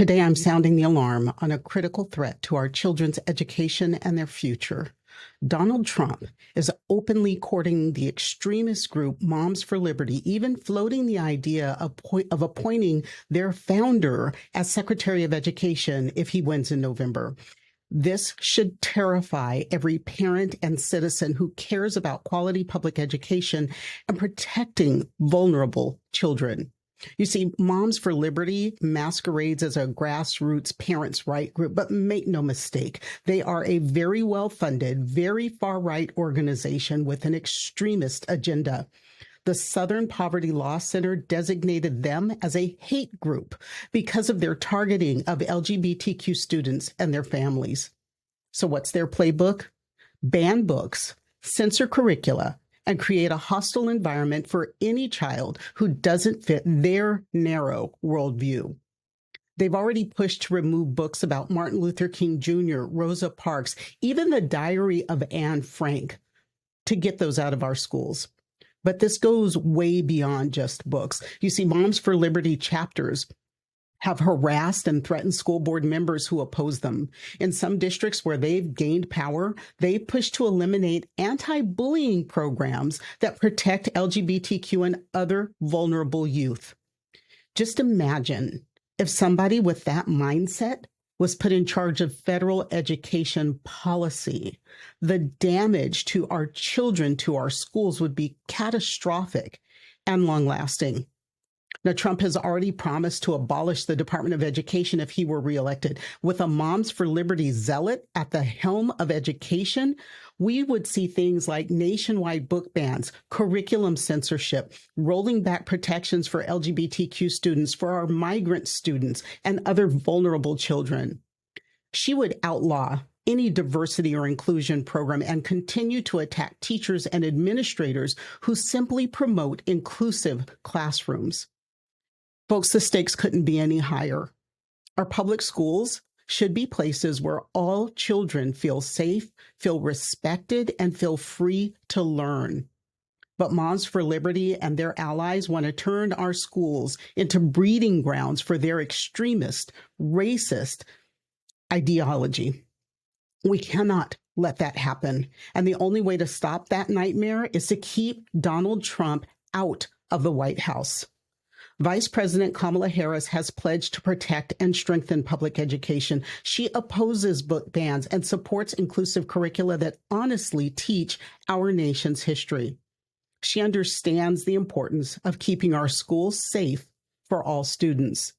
Today, I'm sounding the alarm on a critical threat to our children's education and their future. Donald Trump is openly courting the extremist group Moms for Liberty, even floating the idea of appointing their founder as Secretary of Education if he wins in November. This should terrify every parent and citizen who cares about quality public education and protecting vulnerable children. You see, Moms for Liberty masquerades as a grassroots parents' right group, but make no mistake, they are a very well-funded, very far-right organization with an extremist agenda. The Southern Poverty Law Center designated them as a hate group because of their targeting of LGBTQ students and their families. So what's their playbook? Ban books, censor curricula, and create a hostile environment for any child who doesn't fit their narrow worldview. They've already pushed to remove books about Martin Luther King Jr., Rosa Parks, even the Diary of Anne Frank, to get those out of our schools. But this goes way beyond just books. You see, Moms for Liberty chapters have harassed and threatened school board members who oppose them. In some districts where they've gained power, they push to eliminate anti-bullying programs that protect LGBTQ and other vulnerable youth. Just imagine if somebody with that mindset was put in charge of federal education policy. The damage to our children, to our schools, would be catastrophic and long-lasting. Now, Trump has already promised to abolish the Department of Education if he were reelected. With a Moms for Liberty zealot at the helm of education, we would see things like nationwide book bans, curriculum censorship, rolling back protections for LGBTQ students, for our migrant students, and other vulnerable children. She would outlaw any diversity or inclusion program and continue to attack teachers and administrators who simply promote inclusive classrooms. Folks, the stakes couldn't be any higher. Our public schools should be places where all children feel safe, feel respected, and feel free to learn. But Moms for Liberty and their allies want to turn our schools into breeding grounds for their extremist, racist ideology. We cannot let that happen. And the only way to stop that nightmare is to keep Donald Trump out of the White House. Vice President Kamala Harris has pledged to protect and strengthen public education. She opposes book bans and supports inclusive curricula that honestly teach our nation's history. She understands the importance of keeping our schools safe for all students.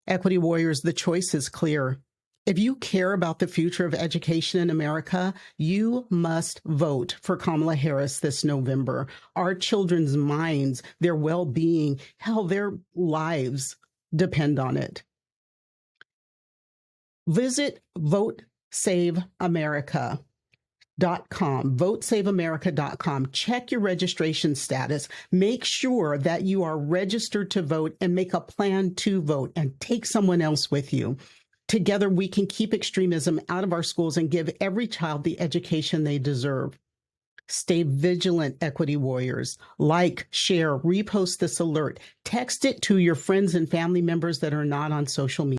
Equity warriors, the choice is clear. If you care about the future of education in America, you must vote for Kamala Harris this November. Our children's minds, their well-being, hell, their lives depend on it. Visit votesaveamerica.com, votesaveamerica.com. Check your registration status. Make sure that you are registered to vote and make a plan to vote and take someone else with you. Together, we can keep extremism out of our schools and give every child the education they deserve. Stay vigilant, equity warriors. Like, share, repost this alert. Text it to your friends and family members that are not on social media.